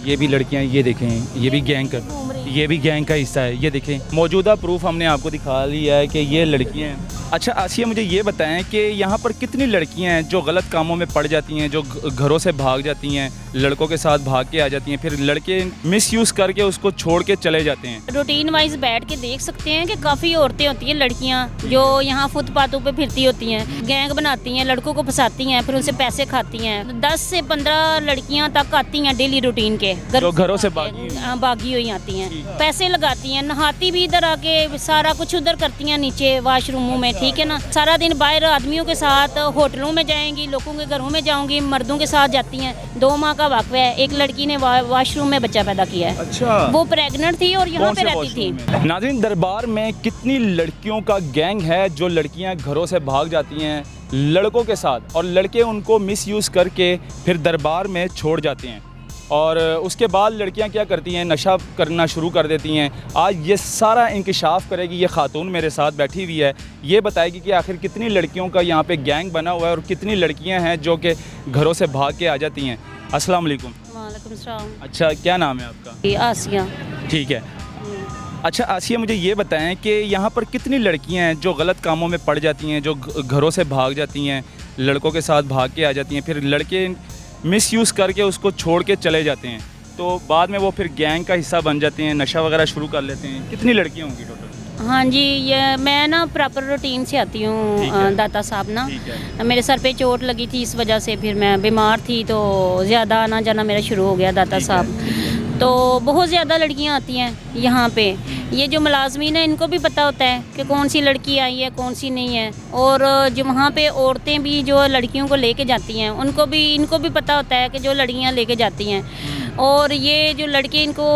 ये भी लड़कियां, ये देखें, ये भी गैंग का हिस्सा है। ये देखें, मौजूदा प्रूफ हमने आपको दिखा लिया है कि ये लड़कियां हैं। अच्छा आसिया, मुझे ये बताएं कि यहाँ पर कितनी लड़कियां हैं जो गलत कामों में पड़ जाती हैं, जो घरों से भाग जाती हैं, लड़कों के साथ भाग के आ जाती हैं, फिर लड़के मिसयूज़ करके उसको छोड़ के चले जाते हैं। रूटीन वाइज बैठ के देख सकते हैं कि काफ़ी औरतें होती हैं, लड़कियां जो यहाँ फुटपाथों पे फिरती होती हैं, गैंग बनाती हैं, लड़कों को फंसाती हैं, फिर उनसे पैसे खाती हैं। 10 से 15 लड़कियां तक आती हैं डेली रूटीन के, जो घरों से भागी हुई आती हैं, पैसे लगाती हैं, नहाती भी इधर आके, सारा कुछ उधर करती हैं नीचे वाशरूमों में, ठीक है ना। सारा दिन बाहर आदमियों के साथ होटलों में जाएंगी, लोगों के घरों में जाऊंगी, मर्दों के साथ जाती हैं। 2 माह का वाक़या है, एक लड़की ने वाशरूम में बच्चा पैदा किया है। अच्छा, वो प्रेग्नेंट थी और यहाँ पे रहती थी। नाज़रीन, दरबार में कितनी लड़कियों का गैंग है जो लड़कियां घरों से भाग जाती हैं लड़कों के साथ, और लड़के उनको मिसयूज़ करके फिर दरबार में छोड़ जाते हैं, और उसके बाद लड़कियां क्या करती हैं, नशा करना शुरू कर देती हैं। आज ये सारा इंकिशाफ करेगी ये खातून मेरे साथ बैठी हुई है, ये बताएगी कि आखिर कितनी लड़कियों का यहाँ पे गैंग बना हुआ है और कितनी लड़कियां हैं जो कि घरों से भाग के आ जाती हैं। अस्सलाम वालेकुम। वालेकुम सलाम। अच्छा, क्या नाम है आपका? आसिया। ठीक है। अच्छा आसिया, मुझे ये बताएं कि यहाँ पर कितनी लड़कियाँ हैं जो गलत कामों में पड़ जाती हैं, जो घरों से भाग जाती हैं, लड़कों के साथ भाग के आ जाती हैं, फिर लड़के मिसयूज़ करके उसको छोड़ के चले जाते हैं, तो बाद में वो फिर गैंग का हिस्सा बन जाते हैं, नशा वगैरह शुरू कर लेते हैं। कितनी लड़कियाँ होंगी टोटल? हाँ जी, ये मैं ना प्रॉपर रूटीन से आती हूँ दाता साहब ना। मेरे सर पे चोट लगी थी, इस वजह से फिर मैं बीमार थी, तो ज़्यादा आना जाना मेरा शुरू हो गया दाता साहब। तो बहुत ज़्यादा लड़कियाँ आती हैं यहाँ पे। ये जो मुलाजमीन है इनको भी पता होता है कि कौन सी लड़की आई है, कौन सी नहीं है, और जो वहाँ पे औरतें भी जो लड़कियों को लेके जाती हैं इनको भी पता होता है कि जो लड़कियाँ लेके जाती हैं, और ये जो लड़के इनको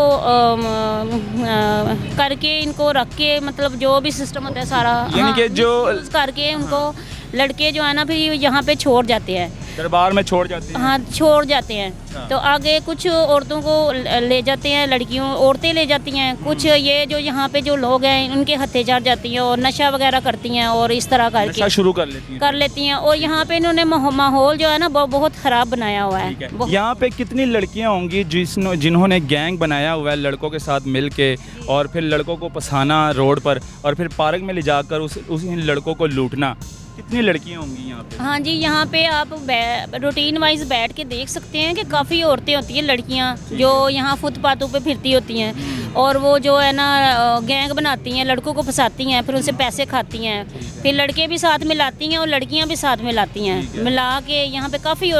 करके इनको रख के, मतलब जो भी सिस्टम होता है सारा, यानी कि जो करके उनको लड़के जो है ना फिर यहाँ पे छोड़ जाते हैं, दरबार में छोड़ जाते हैं। हाँ, छोड़ जाते हैं। तो आगे कुछ औरतों को ले जाते हैं, औरतें ले जाती हैं, कुछ ये जो यहाँ पे जो लोग हैं उनके हत्थे चढ़ जाती हैं और नशा वगैरह करती हैं, और इस तरह करके शुरू कर लेती हैं। और यहाँ पे इन्होंने माहौल जो है ना बहुत ख़राब बनाया हुआ है। यहाँ पे कितनी लड़कियाँ होंगी जिन्होंने गैंग बनाया हुआ है लड़कों के साथ मिल के, और फिर लड़कों को फंसाना रोड पर, और फिर पार्क में ले जाकर उस इन लड़कों को लूटना? कितनी लड़कियाँ होंगी यहाँ पे? हाँ जी, यहाँ पे आप रूटीन वाइज बैठ के देख सकते हैं कि काफ़ी औरतें होती हैं, लड़कियाँ जो यहाँ फुटपाथों पे फिरती होती हैं, और वो जो है ना गैंग बनाती हैं, लड़कों को फंसाती हैं, फिर उनसे पैसे खाती हैं, फिर लड़के भी साथ मिलाती हैं और लड़कियाँ भी साथ मिलाती हैं, मिला के यहाँ पे काफ़ी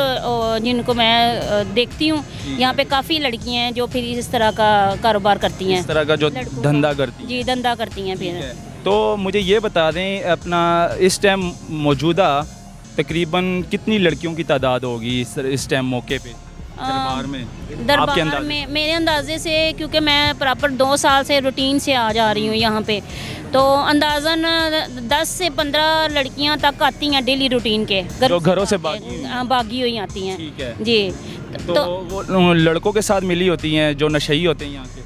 जिनको मैं देखती हूँ, यहाँ पे काफ़ी लड़कियाँ हैं जो फिर इस तरह का कारोबार करती हैं, इस तरह का जो धंधा करती हैं। जी, धंधा करती हैं। फिर तो मुझे ये बता दें, अपना इस टाइम मौजूदा तकरीबन कितनी लड़कियों की तादाद होगी इस टाइम मौके पे दरबार में? दरबार में मेरे अंदाजे से, क्योंकि मैं प्रॉपर 2 साल से रूटीन से आ जा रही हूँ यहाँ पे, तो अंदाज़न 10 से 15 लड़कियाँ तक आती हैं डेली रूटीन के, जो घरों से भागी हुई आती हैं। ठीक है जी। तो वो लड़कों के साथ मिली होती हैं जो नशई होते हैं यहाँ के?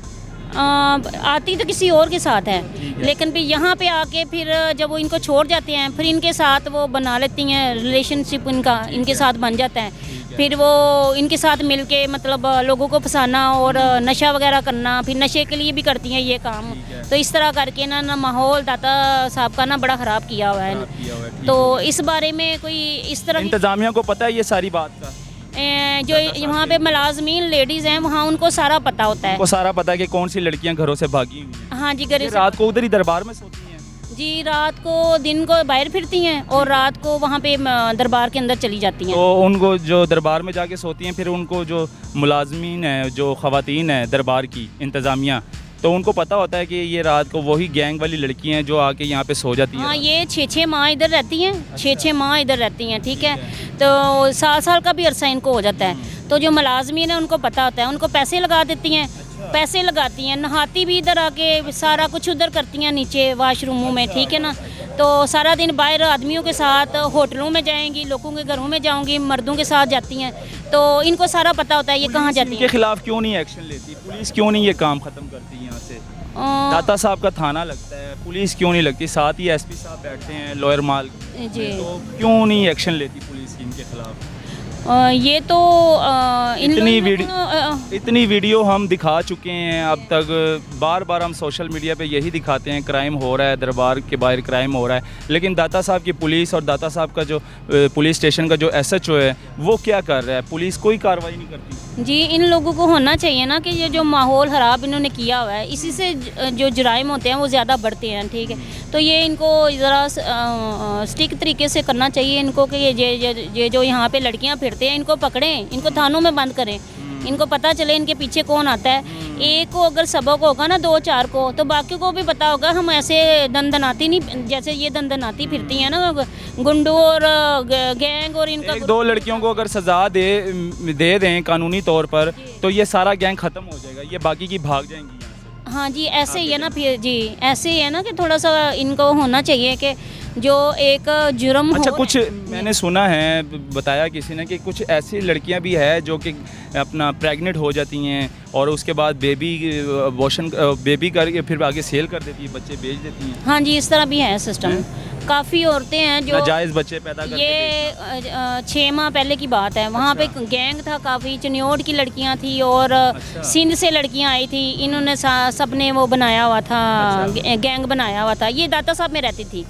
आती तो किसी और के साथ है, लेकिन फिर यहाँ पे आके फिर जब वो इनको छोड़ जाते हैं, फिर इनके साथ वो बना लेती हैं रिलेशनशिप, इनके साथ बन जाता है, फिर वो इनके साथ मिलके मतलब लोगों को फंसाना और नशा वगैरह करना, फिर नशे के लिए भी करती हैं ये काम। तो इस तरह करके ना माहौल दाता साहब का ना बड़ा ख़राब किया हुआ है। तो इस बारे में कोई इस तरह इंतज़ामिया को पता है ये सारी बात का? जो वहाँ पे मुलाजमीन लेडीज़ हैं वहाँ उनको सारा पता होता है, वो सारा पता है कि कौन सी लड़कियाँ घरों से भागी हुई हैं। हाँ जी, घर से रात को उधर ही दरबार में सोती हैं? जी, रात को, दिन को बाहर फिरती हैं और रात को वहाँ पे दरबार के अंदर चली जाती हैं। तो उनको जो दरबार में जाके सोती हैं, फिर उनको जो मुलाजमीन है, जो ख़वातीन है दरबार की इंतज़ामिया, तो उनको पता होता है कि ये रात को वही गैंग वाली लड़की हैं जो आके यहाँ पे सो जाती हैं? हाँ, ये 6-6 माह इधर रहती हैं। 6-6 माह इधर रहती हैं, ठीक है। तो साल का भी अरसा इनको हो जाता है। तो जो मुलाजमीन है उनको पता होता है, उनको पैसे लगा देती हैं, पैसे लगाती हैं, नहाती भी इधर आके, सारा कुछ उधर करती हैं नीचे वाशरूमों में, ठीक है ना। तो सारा दिन बाहर आदमियों के साथ होटलों में जाएंगी, लोगों के घरों में जाऊंगी, मर्दों के साथ जाती हैं, तो इनको सारा पता होता है ये कहाँ जाती हैं। इनके खिलाफ क्यों नहीं एक्शन लेती पुलिस? क्यों नहीं ये काम ख़त्म करती यहाँ से? दाता साहब का थाना लगता है, पुलिस क्यों नहीं लगती? साथ ही एसपी साहब बैठते हैं लॉयर माल जी, तो क्यों नहीं एक्शन लेती पुलिस इनके खिलाफ? ये तो इन इतनी वीडियो हम दिखा चुके हैं अब तक, बार बार हम सोशल मीडिया पे यही दिखाते हैं क्राइम हो रहा है, दरबार के बाहर क्राइम हो रहा है, लेकिन दाता साहब की पुलिस और दाता साहब का जो पुलिस स्टेशन का जो SHO है वो क्या कर रहा है? पुलिस कोई कार्रवाई नहीं करती। जी, इन लोगों को होना चाहिए ना कि ये जो माहौल ख़राब इन्होंने किया हुआ है, इसी से जो जराइम होते हैं वो ज़्यादा बढ़ते हैं, ठीक है। तो ये इनको ज़रा स्टिक तरीके से करना चाहिए इनको कि ये जो यहाँ पे लड़कियाँ फिरते हैं इनको पकड़ें, इनको थानों में बंद करें, इनको पता चले इनके पीछे कौन आता है। एक को अगर सबक होगा ना 2-4 को, तो बाकी को भी पता होगा। हम ऐसे दंदनाती नहीं, जैसे ये दंदनाती फिरती हैं ना गुंडों और गैंग, और इनका 1-2 लड़कियों को अगर सज़ा दे दें कानूनी तौर पर तो ये सारा गैंग ख़त्म हो जाएगा, ये बाकी की भाग जाएंगी यहाँ से। हाँ जी, ऐसे ही है ना फिर जी, ऐसे ही है ना कि थोड़ा सा इनको होना चाहिए कि जो एक जुर्म अच्छा, हो। कुछ मैंने सुना है, बताया किसी ने कि कुछ ऐसी लड़कियां भी है जो कि अपना प्रेग्नेंट हो जाती हैं और उसके बाद बेबी करके फिर आगे सेल कर देती है, बच्चे बेच देती हैं। हाँ जी, इस तरह भी है सिस्टम। काफ़ी औरतें हैं जो नाजायज़ बच्चे पैदा करके ये 6 माह पहले की बात है, वहाँ पे गैंग था, काफ़ी चनियोट की लड़कियाँ थी और सिंध से लड़कियाँ आई थी। इन्होंने सब ने वो बनाया हुआ था, गैंग बनाया हुआ था। ये दाता साहब में रहती थी,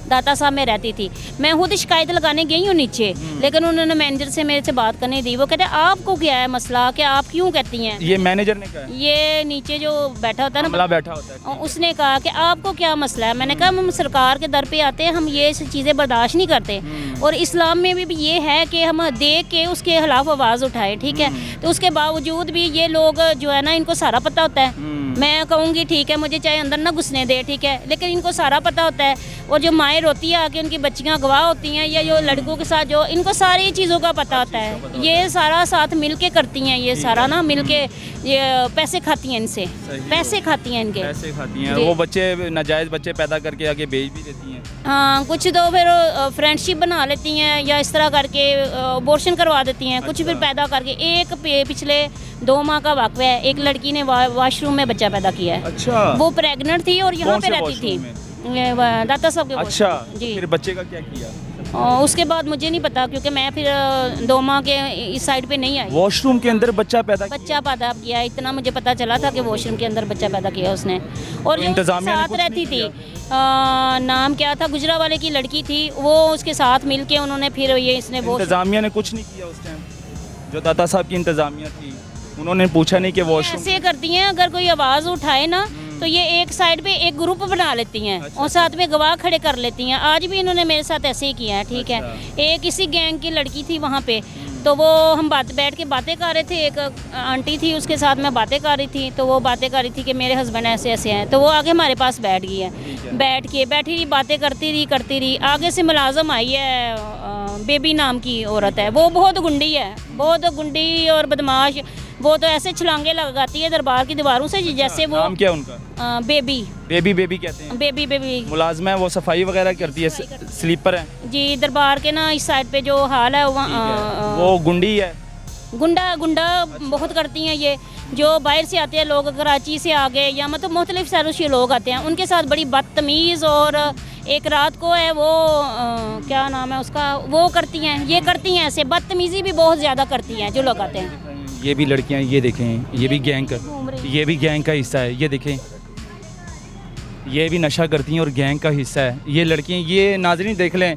दाता साहब में रहती थी। मैं खुद शिकायत लगाने गई हूँ नीचे, लेकिन उन्होंने मैनेजर से मेरे से बात करने दी। वो कहते हैं आपको क्या है मसला, कि आप क्यों कहती हैं? ये मैनेजर ने कहा, ये नीचे जो बैठा होता है ना, बैठा होता है, उसने कहा कि आपको क्या मसला है। मैंने कहा हम सरकार के दर पे आते हैं, हम ये चीज़ें बर्दाश्त नहीं करते, और इस्लाम में भी ये है कि हम देख के उसके खिलाफ आवाज़ उठाए, ठीक है। तो उसके बावजूद भी ये लोग जो है ना, इनको सारा पता होता है। मैं कहूँगी ठीक है, मुझे चाहे अंदर ना घुसने दे, ठीक है, लेकिन इनको सारा पता होता है। और जो माएँ रोती है आके, उनकी बच्चियाँ गवाह होती हैं, या जो लड़कों के साथ जो, इनको सारी चीज़ों का पता होता है। ये सारा साथ मिल के करती हैं, ये सारा ना मिल के ये पैसे खाती हैं इनसे, पैसे खाती हैं इनके, पैसे खाती हैं। वो बच्चे नाजायज़ बच्चे पैदा करके आगे बेच भी देती हैं। हाँ, कुछ तो फिर फ्रेंडशिप बना लेती हैं, या इस तरह करके अबॉर्शन करवा देती हैं। कुछ फिर पैदा करके, एक पिछले 2 माह का वाक़या है, एक लड़की ने वॉशरूम में बच्चा पैदा किया है। अच्छा, वो प्रेग्नेंट थी और यहाँ पे रहती थी, दाता साहब के। अच्छा जी, फिर बच्चे का क्या किया? और उसके बाद मुझे नहीं पता, क्योंकि मैं फिर 2 माह के इस साइड पे नहीं आई। वॉशरूम के अंदर बच्चा पैदा किया, इतना मुझे पता चला था कि वॉशरूम के अंदर बच्चा पैदा किया उसने। और जो साथ रहती थी, नाम क्या था, गुजरावाले की लड़की थी, वो उसके साथ मिलके उन्होंने फिर ये इसने इंतजामिया ने कुछ नहीं किया उस टाइम? जो दाता साहब की इंतजामिया थी, उन्होंने पूछा नहीं कि वॉशरूम ऐसे करती हैं, अगर कोई आवाज़ उठाए ना तो ये एक साइड पे एक ग्रुप बना लेती हैं। अच्छा, और साथ में गवाह खड़े कर लेती हैं। आज भी इन्होंने मेरे साथ ऐसे ही किया है, ठीक है। एक इसी गैंग की लड़की थी वहाँ पे, तो वो हम बैठ के बातें कर रहे थे, एक आंटी थी उसके साथ मैं बातें कर रही थी, तो वो बातें कर रही थी कि मेरे हस्बैंड ऐसे ऐसे हैं, तो वो आगे हमारे पास बैठ गई है। बैठी रही, बातें करती रही। आगे से मुलाजम आई है, बेबी नाम की औरत है, वो बहुत गुंडी है, बहुत गुंडी और बदमाश। वो तो ऐसे छलांगे लगाती है दरबार की दीवारों से, जैसे वो। नाम क्या उनका? बेबी कहते हैं। बेबी मुलाजमा है, वो सफाई वगैरह करती है, स्लीपर है जी। दरबार के ना इस साइड पे जो हाल है वो गुंडी है, गुंडा बहुत करती हैं ये। जो बाहर से आते हैं लोग, कराची से आ गए, या मतलब मुख्तलिफ शहरों से लोग आते हैं, उनके साथ बड़ी बदतमीज़। और एक रात को है वो क्या नाम है उसका, वो करती हैं, ये करती हैं ऐसे बदतमीज़ी भी बहुत ज़्यादा करती हैं जो लोग आते हैं। ये भी लड़कियां, ये देखें, ये भी गैंग का हिस्सा है। ये देखें, ये भी नशा करती हैं और गैंग का हिस्सा है। ये लड़कियां, ये नाज़रीन देख लें,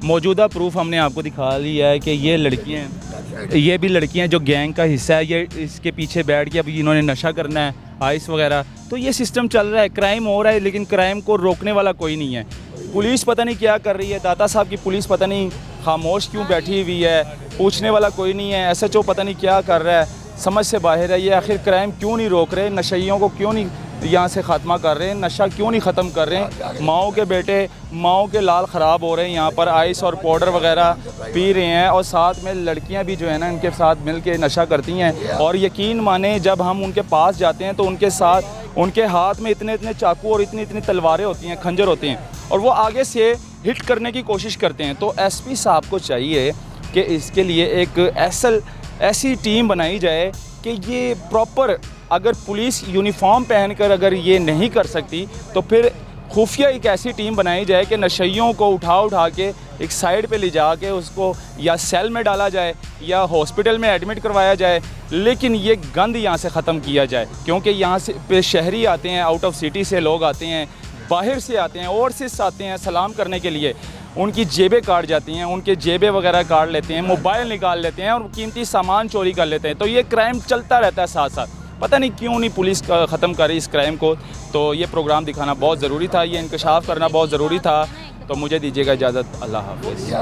मौजूदा प्रूफ हमने आपको दिखा लिया है कि ये भी लड़कियां जो गैंग का हिस्सा है। ये इसके पीछे बैठ के अभी इन्होंने नशा करना है, आइस वगैरह। तो ये सिस्टम चल रहा है, क्राइम हो रहा है, लेकिन क्राइम को रोकने वाला कोई नहीं है। पुलिस पता नहीं क्या कर रही है, दाता साहब की पुलिस पता नहीं खामोश क्यों बैठी हुई है, पूछने वाला कोई नहीं है। SHO पता नहीं क्या कर रहा है, समझ से बाहर है। ये आखिर क्राइम क्यों नहीं रोक रहे, नशइयों को क्यों नहीं यहाँ से ख़त्मा कर रहे हैं, नशा क्यों नहीं ख़त्म कर रहे हैं। माओ के बेटे, माओ के लाल ख़राब हो रहे हैं, यहाँ पर आइस और पाउडर वगैरह पी रहे हैं, और साथ में लड़कियाँ भी जो है ना इनके साथ मिल के नशा करती हैं। और यकीन माने, जब हम उनके पास जाते हैं तो उनके साथ, उनके हाथ में इतने इतने और इतनी तलवारें होती हैं, खंजर होते हैं, और वो आगे से हिट करने की कोशिश करते हैं। तो SP साहब को चाहिए कि इसके लिए एक ऐसी टीम बनाई जाए कि ये प्रॉपर, अगर पुलिस यूनिफॉर्म पहनकर अगर ये नहीं कर सकती, तो फिर खुफिया एक ऐसी टीम बनाई जाए कि नशइयों को उठा के एक साइड पे ले जा के उसको या सेल में डाला जाए या हॉस्पिटल में एडमिट करवाया जाए, लेकिन ये गंद यहाँ से ख़त्म किया जाए। क्योंकि यहाँ से पे शहरी आते हैं, आउट ऑफ सिटी से लोग आते हैं, बाहर से आते हैं, ओवरसीज़ आते हैं सलाम करने के लिए, उनकी जेबें काट जाती हैं, उनके जेबें वगैरह काट लेते हैं, मोबाइल निकाल लेते हैं और कीमती सामान चोरी कर लेते हैं। तो ये क्राइम चलता रहता है साथ साथ। पता नहीं क्यों नहीं पुलिस ख़त्म कर रही इस क्राइम को। तो ये प्रोग्राम दिखाना बहुत ज़रूरी था, ये इंकशाफ करना बहुत ज़रूरी था। तो मुझे दीजिएगा इजाज़त। अल्लाह हाफ़िज़।